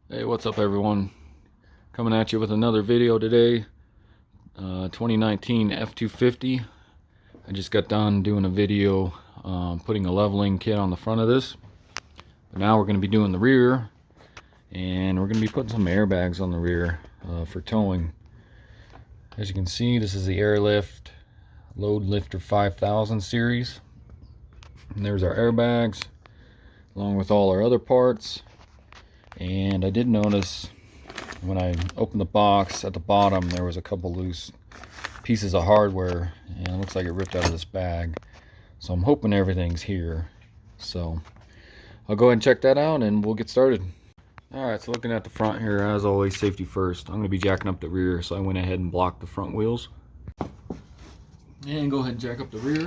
Hey, what's up everyone? Coming at you with another video today. 2019 F250. I just got done doing a video putting a leveling kit on the front of this. But now we're going to be doing the rear, and we're going to be putting some airbags on the rear for towing. As you can see, this is the Airlift Load Lifter 5000 series. And there's our airbags along with all our other parts. And I did notice when I opened the box at the bottom there was a couple loose pieces of hardware, and it looks like it ripped out of this bag, so I'm hoping everything's here. So I'll go ahead and check that out and we'll get started. Alright, so looking at the front here, as always, safety first. I'm going to be jacking up the rear, so I went ahead and blocked the front wheels. And go ahead and jack up the rear.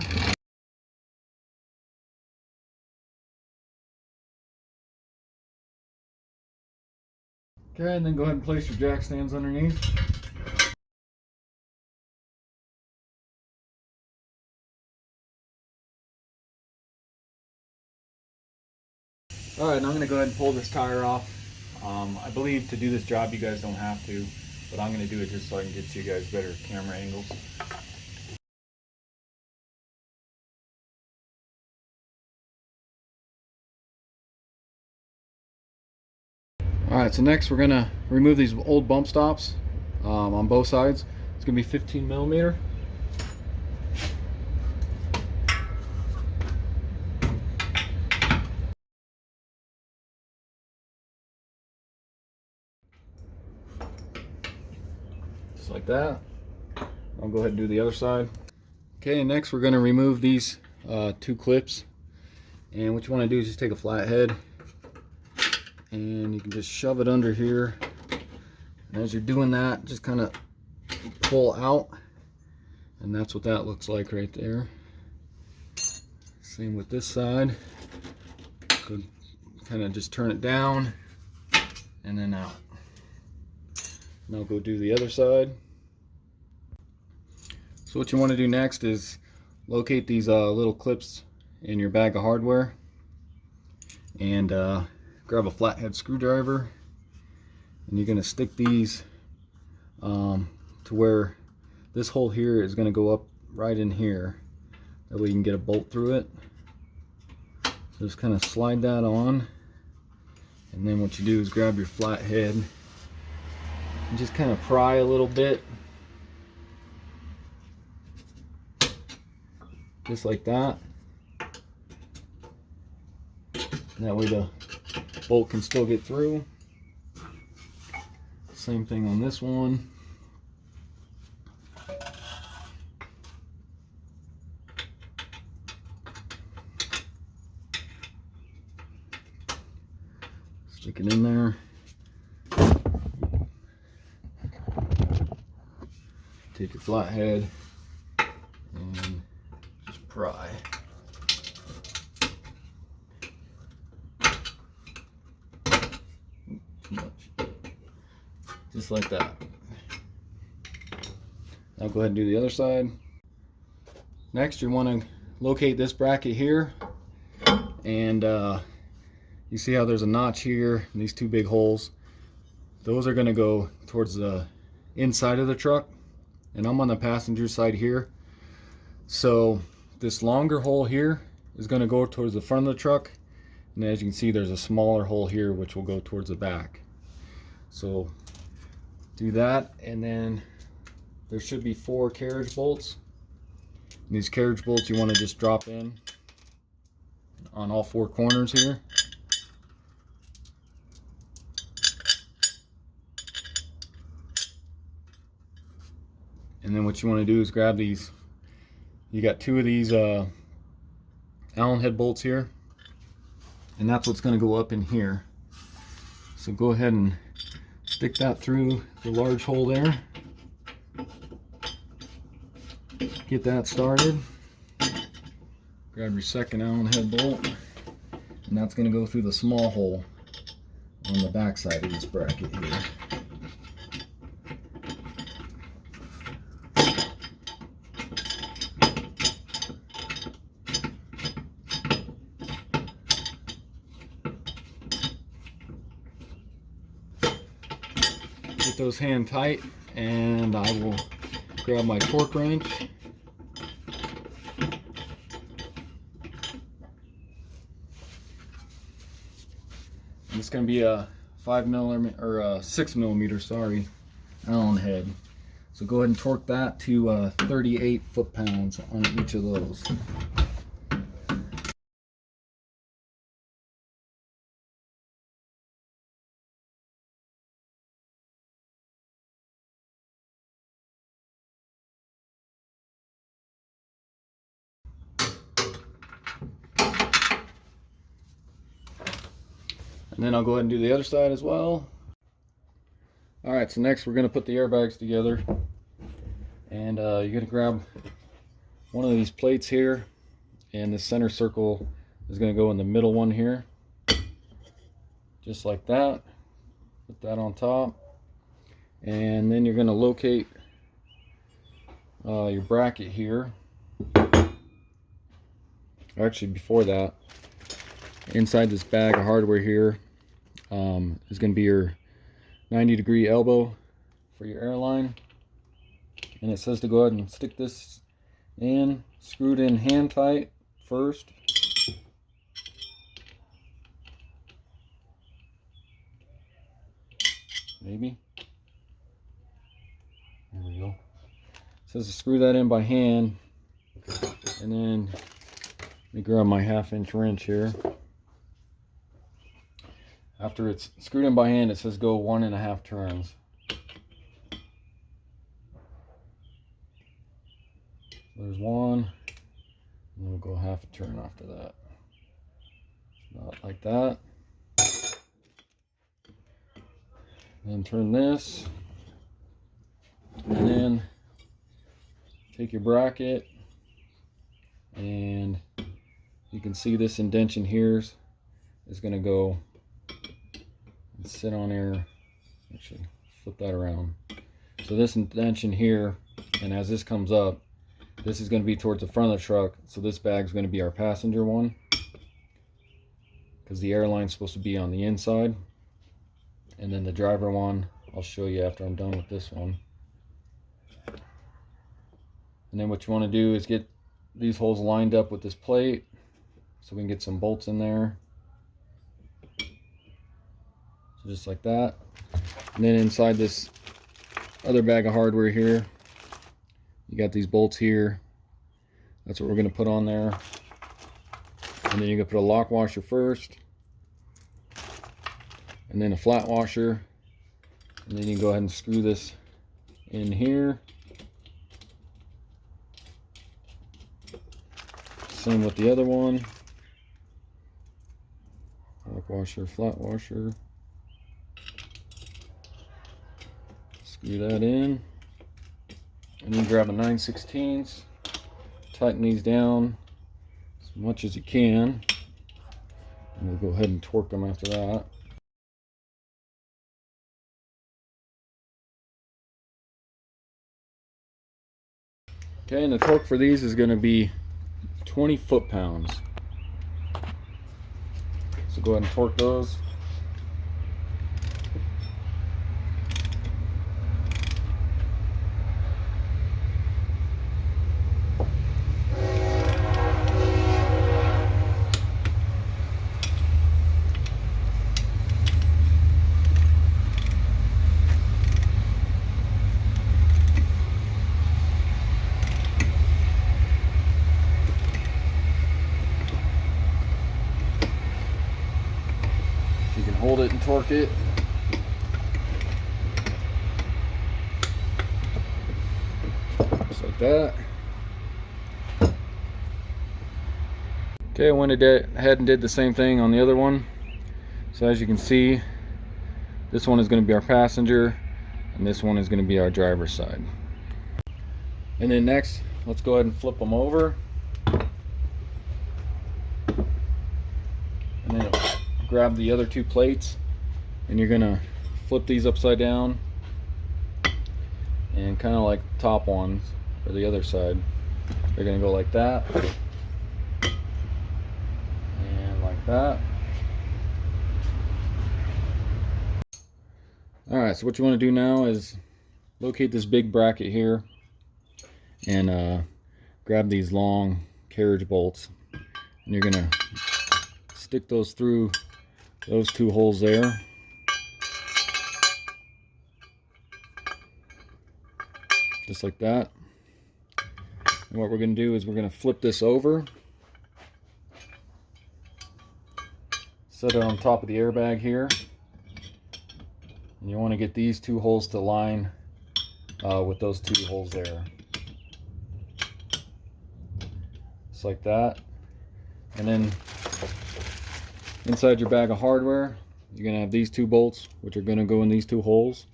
Okay, and then go ahead and place your jack stands underneath. Alright, now I'm going to go ahead and pull this tire off. I believe to do this job you guys don't have to, but I'm going to do it just so I can get you guys better camera angles. Alright, so next we're going to remove these old bump stops on both sides. It's going to be 15 millimeter. Just like that. I'll go ahead and do the other side. Okay, next we're going to remove these two clips. And what you want to do is just take a flathead and you can just shove it under here. And as you're doing that, just kind of pull out, and that's what that looks like right there. Same with this side. So kind of just turn it down and then out. Now go do the other side. So what you want to do next is locate these little clips in your bag of hardware, and grab a flathead screwdriver, and you're going to stick these to where this hole here is going to go up right in here. That way you can get a bolt through it. So just kind of slide that on, and then what you do is grab your flathead and just kind of pry a little bit, just like that. That way the bolt can still get through. Same thing on this one. Stick it in there. Take your flathead and just pry. Too much. Just like that. Now go ahead and do the other side. Next, you want to locate this bracket here, and you see how there's a notch here and these two big holes. Those are going to go towards the inside of the truck, and I'm on the passenger side here. So this longer hole here is going to go towards the front of the truck, and as you can see there's a smaller hole here which will go towards the back. So do that, and then there should be 4 carriage bolts. And these carriage bolts you want to just drop in on all 4 corners here. And then what you want to do is grab these. You got 2 of these Allen head bolts here, and that's what's going to go up in here. So go ahead and stick that through the large hole there. Get that started. Grab your second Allen head bolt, and that's going to go through the small hole on the back side of this bracket here. get those hand tight, and I will grab my torque wrench. It's going to be a 5mm or a 6mm, sorry, Allen head. So go ahead and torque that to 38 foot-pounds on each of those. And then I'll go ahead and do the other side as well. Alright, so next we're going to put the airbags together. And you're going to grab one of these plates here, and the center circle is going to go in the middle one here. Just like that. Put that on top. And then you're going to locate your bracket here. Actually, before that, inside this bag of hardware here is going to be your 90-degree elbow for your airline. And it says to go ahead and stick this in, screw it in hand tight first. Maybe. There we go. It says to screw that in by hand. And then let me grab my 1/2-inch wrench here. After it's screwed in by hand, it says go 1.5 turns. There's one, and we'll go 1/2 turn after that. About like that. Then turn this, and then take your bracket, and you can see this indentation here is going to go and sit on there. Actually, flip that around. So this indentation here, and as this comes up, this is going to be towards the front of the truck, so this bag is going to be our passenger one, because the airline's supposed to be on the inside. And then the driver one, I'll show you after I'm done with this one. And then what you want to do is get these holes lined up with this plate, so we can get some bolts in there. So just like that. And then inside this other bag of hardware here, you got these bolts here. That's what we're going to put on there. And then you're going to put a lock washer first, and then a flat washer, and then you can go ahead and screw this in here. Same with the other one. Lock washer, flat washer. Screw that in. And then grab a 9/16, tighten these down as much as you can, and we'll go ahead and torque them after that. Okay, and the torque for these is going to be 20 foot-pounds. So go ahead and torque those. You can hold it and torque it. Just like that. Okay, I went ahead and did the same thing on the other one. So as you can see, this one is going to be our passenger, and this one is going to be our driver's side. And then next, let's go ahead and flip them over. And then grab the other two plates, and you're gonna flip these upside down, and kind of like the top ones or the other side, they're gonna go like that and like that. Alright, so what you want to do now is locate this big bracket here and grab these long carriage bolts, and you're gonna stick those through those two holes there. Just like that. And what we're going to do is we're going to flip this over, set it on top of the airbag here, and you want to get these two holes to line with those two holes there. Just like that. And then inside your bag of hardware, you're going to have these two bolts, which are going to go in these two holes.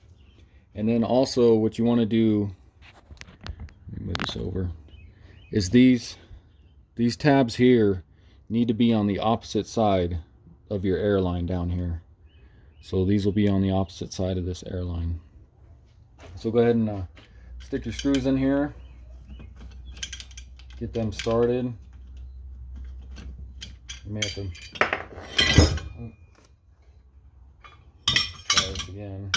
And then also what you want to do, let me move this over, is these tabs here need to be on the opposite side of your airline down here. So these will be on the opposite side of this airline. So go ahead and stick your screws in here, get them started. You may have to try this again.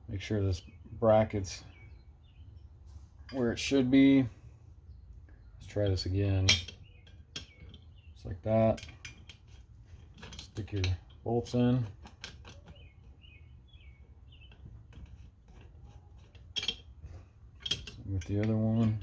Make sure this bracket's where it should be. Let's try this again. Just like that. Stick your bolts in. Same with the other one.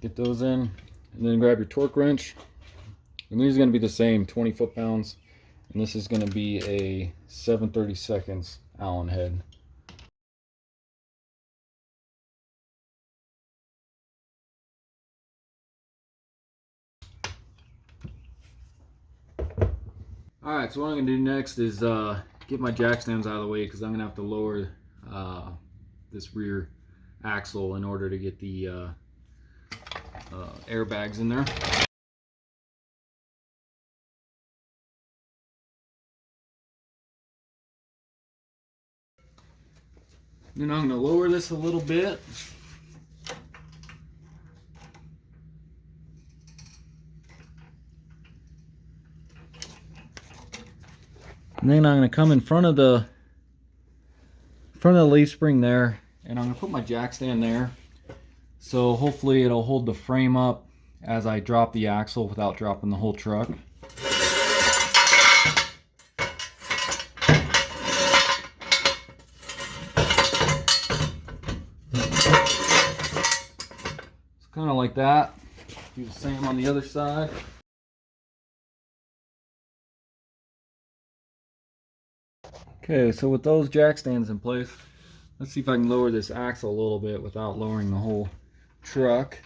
Get those in, and then grab your torque wrench. And these are going to be the same, 20 foot-pounds, and this is going to be a 7/32 Allen head. Alright, so what I'm going to do next is get my jack stands out of the way, because I'm going to have to lower this rear axle in order to get the airbags in there. Then I'm going to lower this a little bit. And then I'm going to come in front of the leaf spring there, and I'm going to put my jack stand there. So hopefully it'll hold the frame up as I drop the axle without dropping the whole truck. It's kind of like that. Do the same on the other side. Okay, so with those jack stands in place, let's see if I can lower this axle a little bit without lowering the whole truck.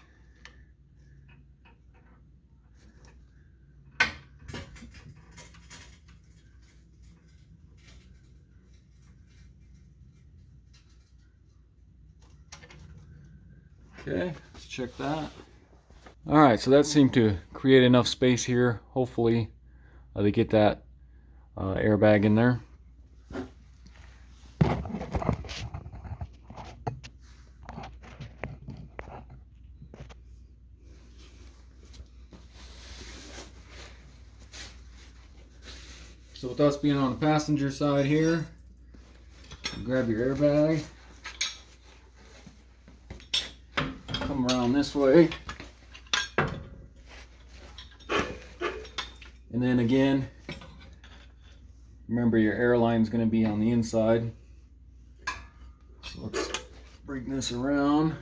Okay, let's check that. Alright, so that seemed to create enough space here. Hopefully they get that airbag in there. So with us being on the passenger side here, grab your airbag, come around this way, and then again, remember your airline is going to be on the inside. So let's bring this around.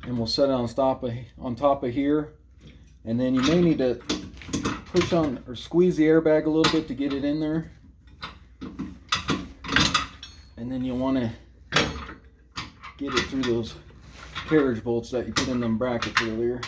And we'll set it on top of here, and then you may need to push on or squeeze the airbag a little bit to get it in there, and then you'll want to get it through those carriage bolts that you put in them brackets earlier.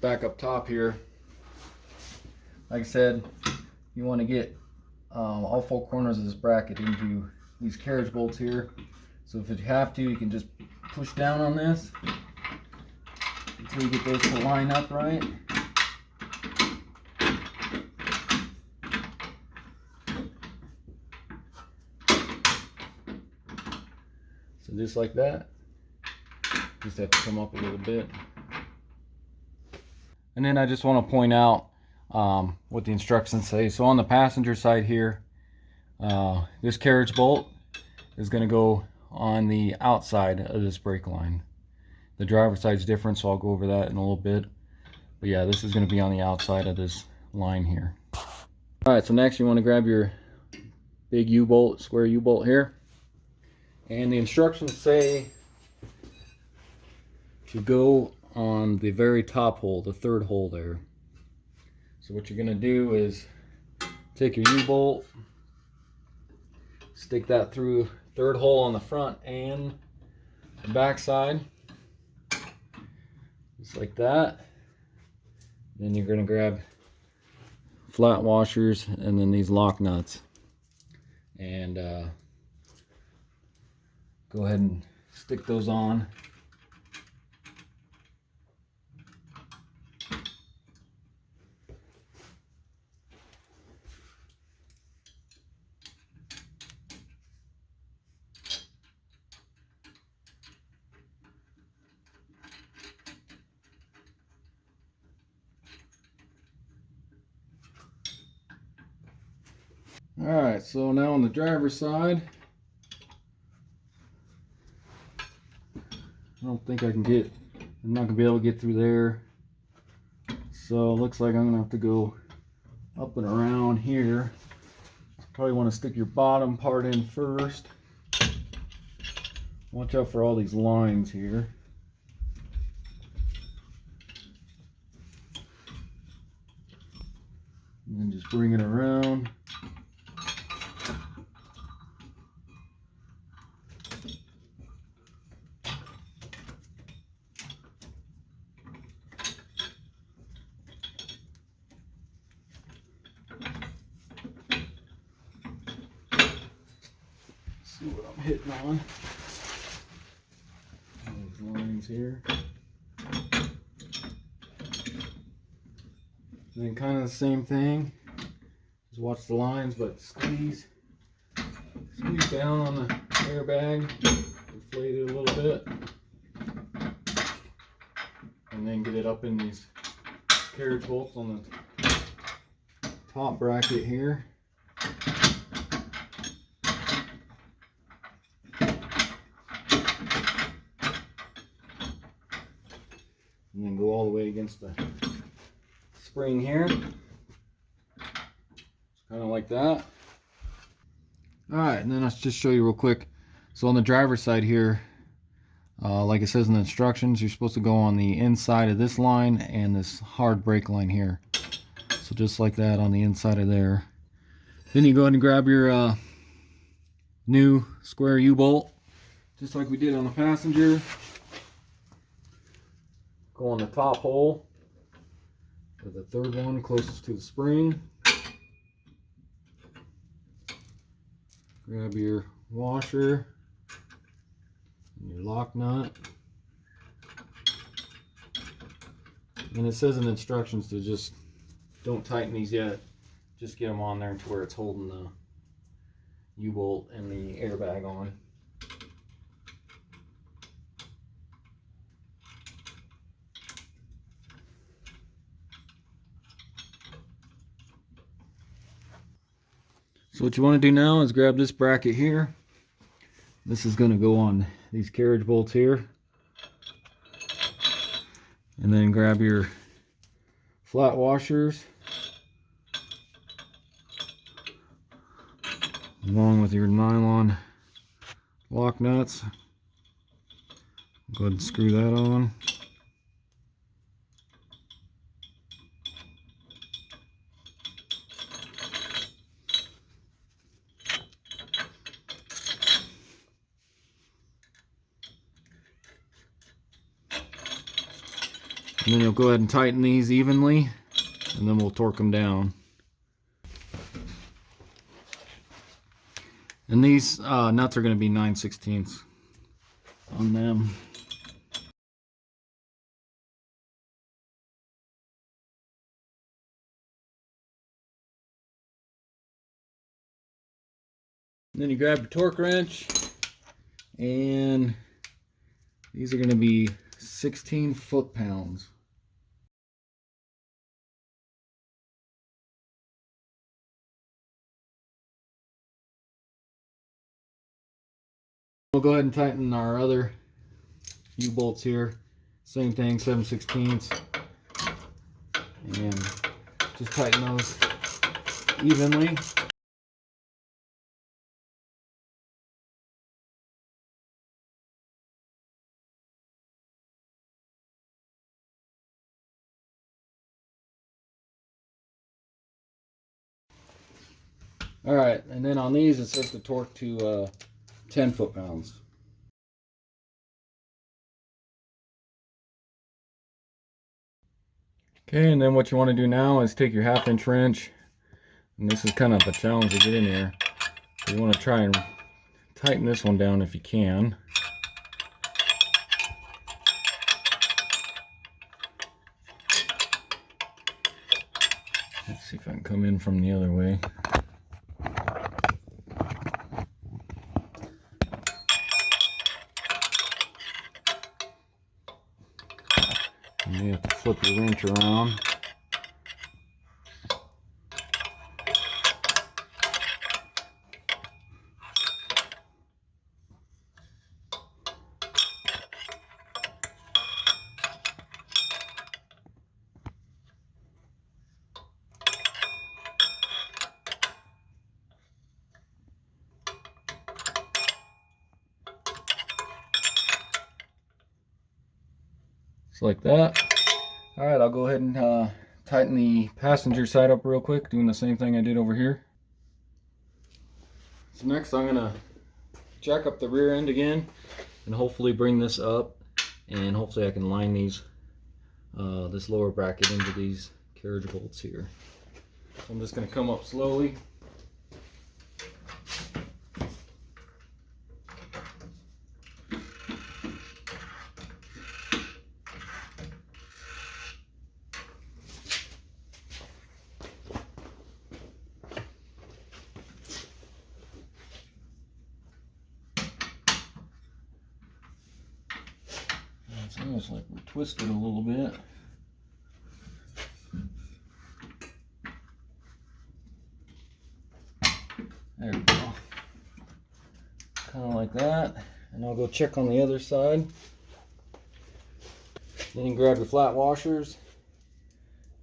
just back up top here. Like I said, you want to get all four corners of this bracket into these carriage bolts here. So if you have to, you can just push down on this until you get those to line up right. So just like that. Just have to come up a little bit. And then I just want to point out what the instructions say. So on the passenger side here, this carriage bolt is going to go on the outside of this brake line. The driver's side is different, so I'll go over that in a little bit. But yeah, this is going to be on the outside of this line here. Alright, so next you want to grab your big U-bolt, square U-bolt here. And the instructions say to go on the very top hole, the third hole there. So what you're going to do is take your U-bolt, stick that through third hole on the front and the back side, just like that. Then you're going to grab flat washers and then these lock nuts, and go ahead and stick those on. Alright, so now on the driver's side, I don't think I can get, I'm not going to be able to get through there. So it looks like I'm going to have to go up and around here. Probably want to stick your bottom part in first. Watch out for all these lines here. And then just bring it around. See what I'm hitting on. These lines here. And then kind of the same thing. Just watch the lines, but squeeze down on the airbag, inflate it a little bit, and then get it up in these carriage bolts on the top bracket here. And then go all the way against the spring here. Kind of like that. Alright, and then let's just show you real quick. So on the driver's side here, like it says in the instructions, you're supposed to go on the inside of this line and this hard brake line here. So just like that on the inside of there. Then you go ahead and grab your new square U-bolt, just like we did on the passenger. Go on the top hole with the third one closest to the spring. Grab your washer and your lock nut. And it says in the instructions to just don't tighten these yet. Just get them on there to where it's holding the U-bolt and the airbag on. So what you want to do now is grab this bracket here. This is going to go on these carriage bolts here. And then grab your flat washers along with your nylon lock nuts. Go ahead and screw that on. And then you'll go ahead and tighten these evenly, and then we'll torque them down. And these nuts are going to be 9/16 on them. And then you grab your torque wrench, and these are going to be 16 foot-pounds. We'll go ahead and tighten our other U-bolts here. Same thing, 7/16. And just tighten those evenly. Alright, and then on these it says to torque to 10 foot-pounds. Okay, and then what you want to do now is take your 1/2-inch wrench, and this is kind of a challenge to get in here. So you want to try and tighten this one down if you can. Let's see if I can come in from the other way. And you have to flip your wrench around. Just like that. Alright, I'll go ahead and tighten the passenger side up real quick, doing the same thing I did over here. So next I'm going to jack up the rear end again and hopefully bring this up, and hopefully I can line these this lower bracket into these carriage bolts here. So I'm just going to come up slowly. It's almost like we're twisted a little bit. There we go. Kind of like that. And I'll go check on the other side. Then you grab your flat washers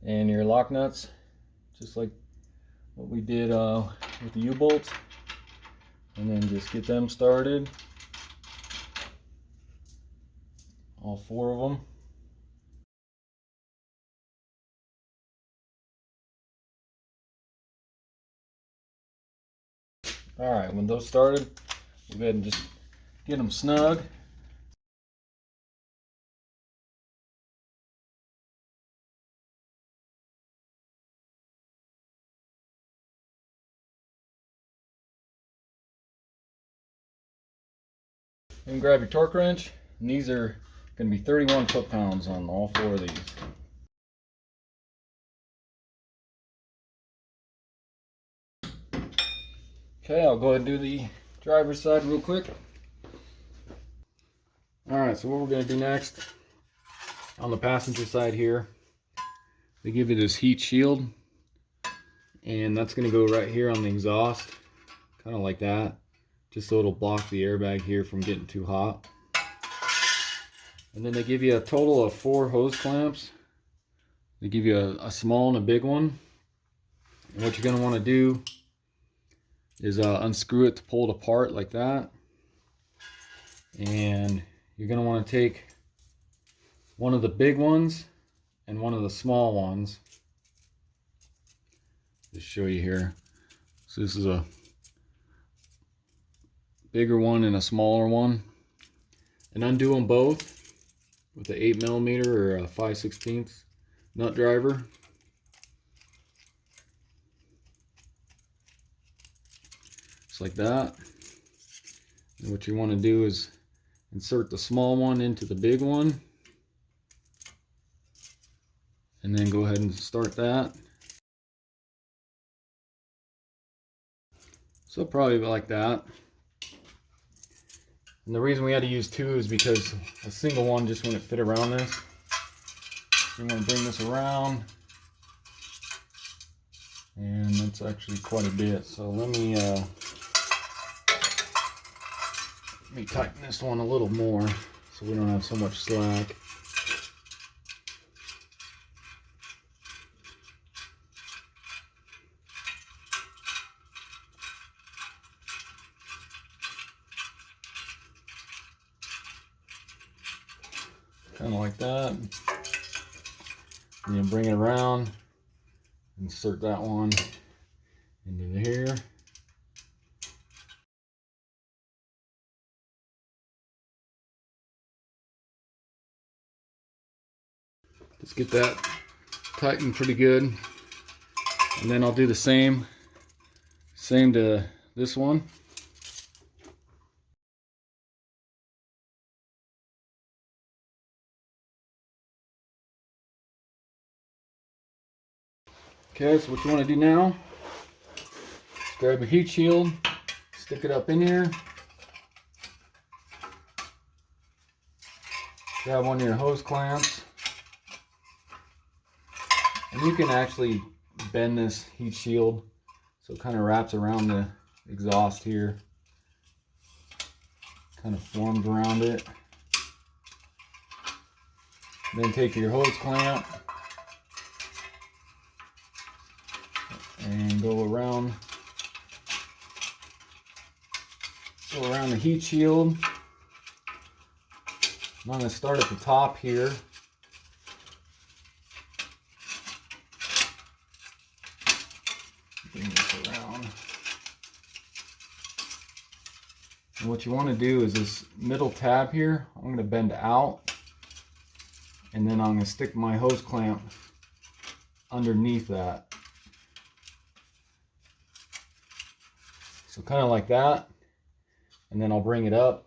and your lock nuts, just like what we did with the U-bolts. And then just get them started. All 4 of them. Alright, when those started, we'll go ahead and just get them snug. Then grab your torque wrench, and these are going to be 31 foot-pounds on all 4 of these. Okay, I'll go ahead and do the driver's side real quick. Alright, so what we're going to do next, on the passenger side here, they give you this heat shield, and that's going to go right here on the exhaust, kind of like that, just so it'll block the airbag here from getting too hot. And then they give you a total of 4 hose clamps. They give you a small and a big one. And what you're going to want to do is unscrew it to pull it apart like that. And you're going to want to take one of the big ones and one of the small ones. Just show you here. So this is a bigger one and a smaller one. And undo them both with the 8mm or a 5/16 nut driver. Just like that. And what you want to do is insert the small one into the big one, and then go ahead and start that. So probably like that. And the reason we had to use two is because a single one just wouldn't fit around this. So you want to bring this around, and that's actually quite a bit. So let me tighten this one a little more so we don't have so much slack. Kind of like that. And then bring it around, insert that one into here. Let's get that tightened pretty good. And then I'll do the same to this one. Okay, so what you want to do now is grab your heat shield, stick it up in here, grab one of your hose clamps, and you can actually bend this heat shield so it kind of wraps around the exhaust here, kind of formed around it. Then take your hose clamp and go around the heat shield. I'm going to start at the top here. Bring this around. And what you want to do is this middle tab here, I'm going to bend out, and then I'm going to stick my hose clamp underneath that. So kind of like that, and then I'll bring it up.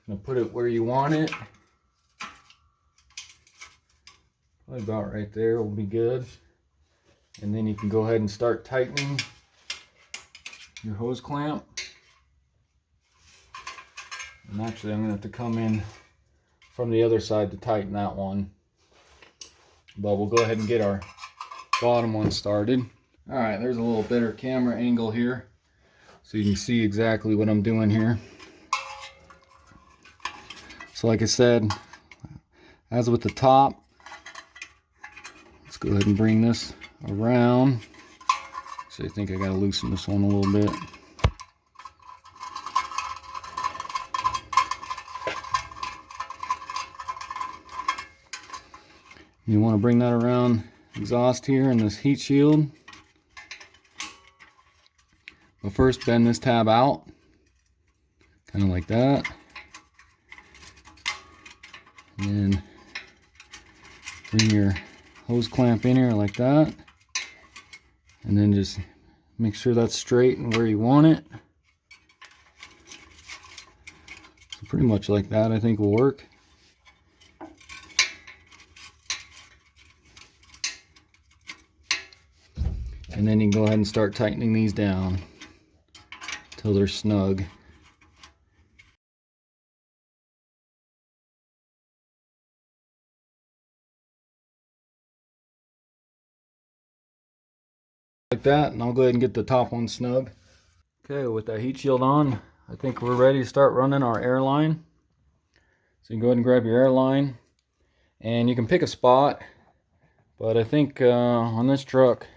Gonna put it where you want it. Probably about right there will be good. And then you can go ahead and start tightening your hose clamp. And actually I'm gonna have to come in from the other side to tighten that one. But we'll go ahead and get our bottom one started. All right, there's a little better camera angle here so you can see exactly what I'm doing here. So like I said, as with the top, let's go ahead and bring this around. So I think I gotta loosen this one a little bit. You want to bring that around exhaust here in this heat shield. But first bend this tab out, kind of like that. And then bring your hose clamp in here like that. And then just make sure that's straight and where you want it. So pretty much like that I think will work. And then you can go ahead and start tightening these down until they're snug. Like that, and I'll go ahead and get the top one snug. Okay, with that heat shield on, I think we're ready to start running our air line. So you can go ahead and grab your air line, and you can pick a spot, but I think on this truck,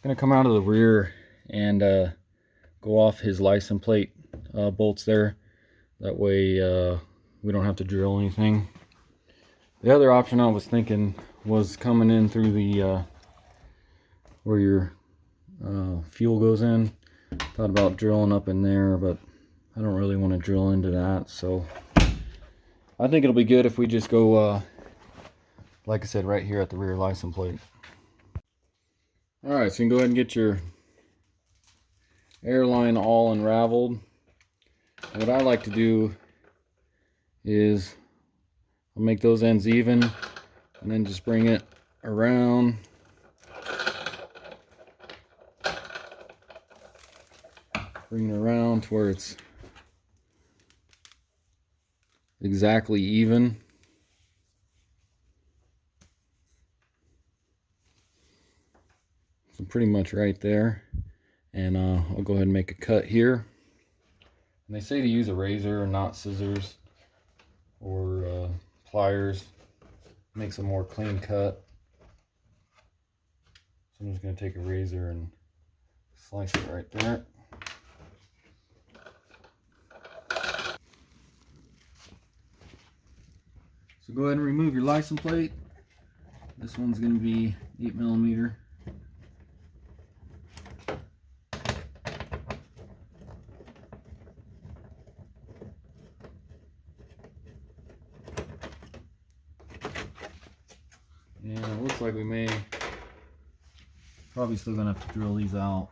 I'm gonna come out of the rear and go off his license plate bolts there. That way we don't have to drill anything. The other option I was thinking was coming in through the where your fuel goes in. Thought about drilling up in there, but I don't really want to drill into that, so I think it'll be good if we just go, like I said, right here at the rear license plate. Alright, so you can go ahead and get your airline all unraveled. And what I like to do is I'll make those ends even and then just bring it around. Bring it around to where it's exactly even. So pretty much right there. And I'll go ahead and make a cut here. And they say to use a razor and not scissors or pliers. Makes a more clean cut. So I'm just going to take a razor and slice it right there. So go ahead and remove your license plate. This one's going to be 8mm. And it looks like we may probably still gonna have to drill these out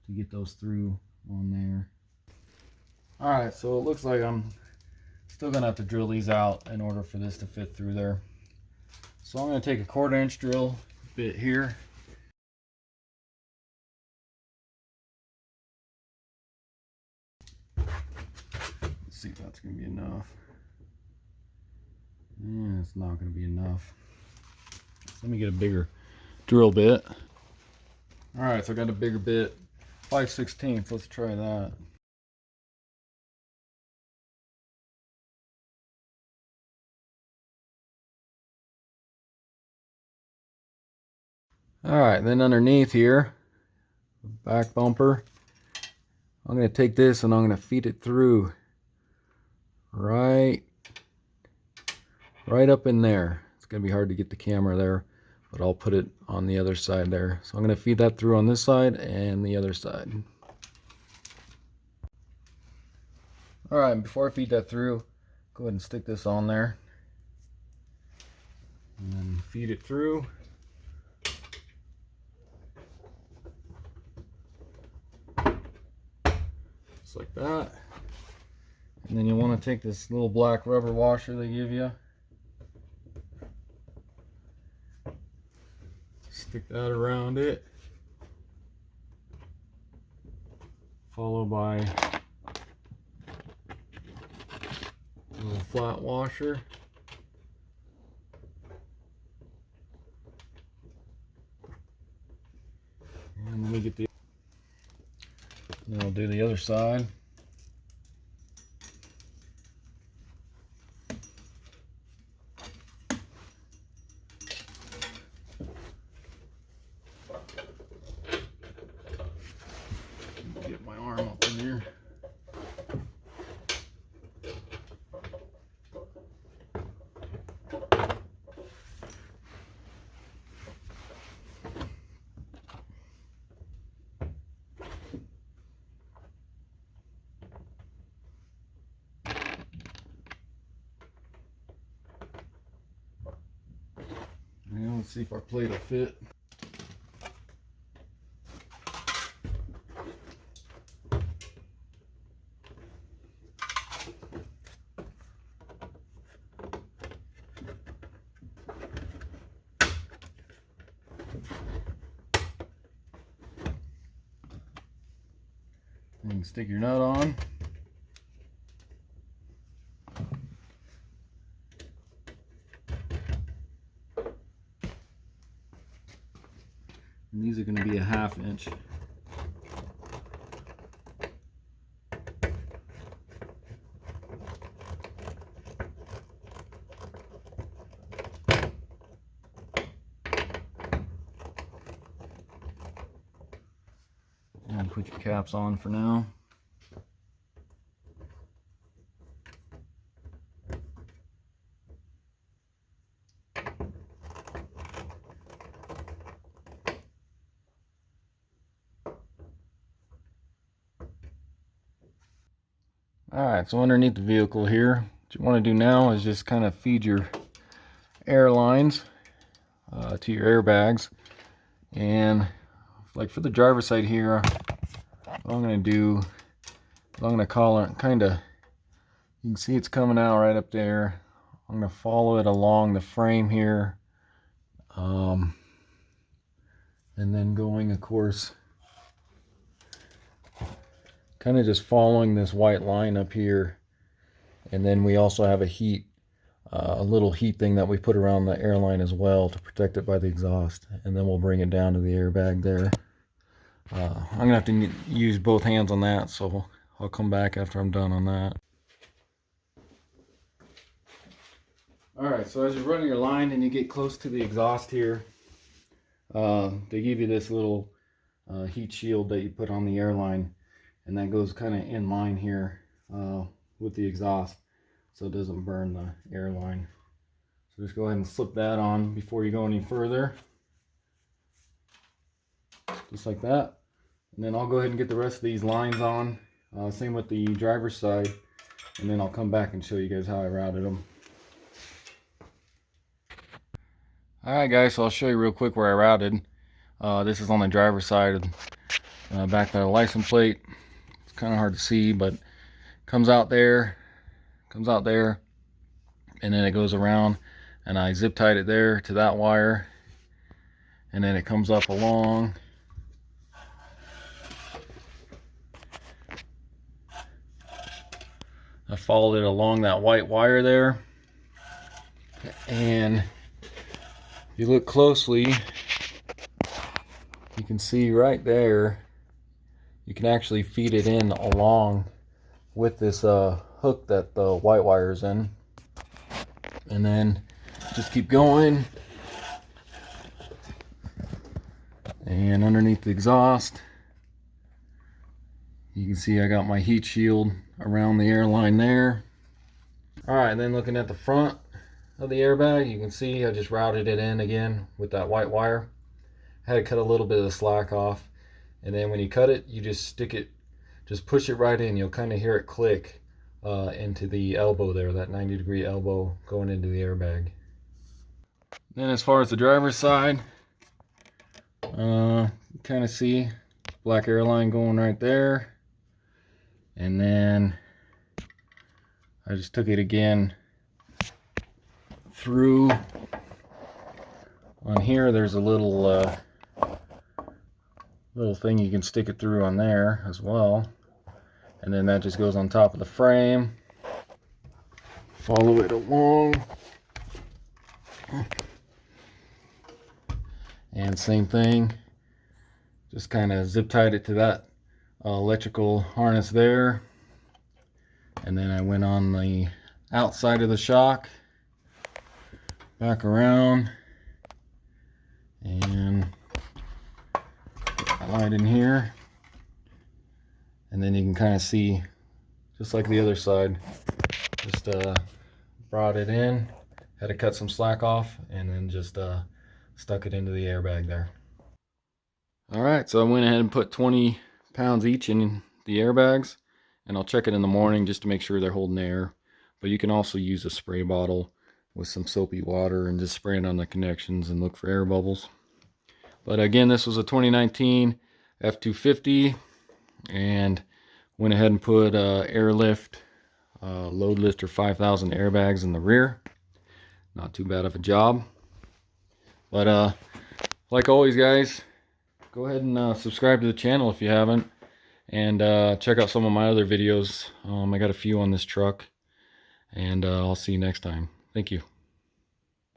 to get those through on there. Alright, so it looks like I'm still gonna have to drill these out in order for this to fit through there. So I'm gonna take a 1/4" drill bit here. Let's see if that's gonna be enough. Yeah, it's not going to be enough. So let me get a bigger drill bit. Alright, so I got a bigger bit. 5/16. Let's try that. Alright, then underneath here, back bumper, I'm going to take this and I'm going to feed it through right up in there. It's going to be hard to get the camera there, but I'll put it on the other side there. So I'm going to feed that through on this side and the other side. Alright, before I feed that through, go ahead and stick this on there. And then feed it through. Just like that. And then you want to take this little black rubber washer they give you. Stick that around it. Followed by a little flat washer. And let me get the... Then I'll do the other side. Get my arm up in here. And let's see if our plate will fit. And stick your nut on. And these are going to be a 1/2 inch. And put your caps on for now. Alright, so underneath the vehicle here, what you want to do now is just kind of feed your air lines to your airbags. And like for the driver's side here, what I'm going to do is I'm going to call it kind of, you can see it's coming out right up there. I'm going to follow it along the frame here. And then going, of course, kind of just following this white line up here. And then we also have a little heat thing that we put around the airline as well to protect it by the exhaust. And then we'll bring it down to the airbag there. I'm gonna have to use both hands on that, so I'll come back after I'm done on that. Alright, so as you're running your line and you get close to the exhaust here, they give you this little heat shield that you put on the airline, and that goes kind of in line here with the exhaust, so it doesn't burn the airline. So just go ahead and slip that on before you go any further, just like that. And then I'll go ahead and get the rest of these lines on, same with the driver's side, and then I'll come back and show you guys how I routed them. Alright guys, so I'll show you real quick where I routed. This is on the driver's side, back by the license plate. It's kind of hard to see, but it comes out there, and then it goes around, and I zip tied it there to that wire, and then it comes up along. I followed it along that white wire there, and if you look closely, you can see right there, you can actually feed it in along with this hook that the white wire is in. And then just keep going. And underneath the exhaust, you can see I got my heat shield around the airline there. Alright, and then looking at the front of the airbag, you can see I just routed it in again with that white wire. I had to cut a little bit of the slack off, and then when you cut it, you just stick it, just push it right in. You'll kind of hear it click into the elbow there, that 90-degree elbow going into the airbag. Then as far as the driver's side, you kind of see black airline going right there. And then I just took it again through on here. There's a little thing you can stick it through on there as well, and then that just goes on top of the frame. Follow it along, and same thing, just kind of zip tied it to that electrical harness there, and then I went on the outside of the shock, back around, and put my light in here, and then you can kind of see, just like the other side, just brought it in, had to cut some slack off, and then just stuck it into the airbag there. Alright, so I went ahead and put 20 pounds each in the airbags, and I'll check it in the morning just to make sure they're holding air. But you can also use a spray bottle with some soapy water and just spray it on the connections and look for air bubbles. But again, this was a 2019 F250, and went ahead and put airlift load lifter 5000 airbags in the rear. Not too bad of a job. But like always guys, go ahead and subscribe to the channel if you haven't, and check out some of my other videos. I got a few on this truck, and I'll see you next time. Thank you.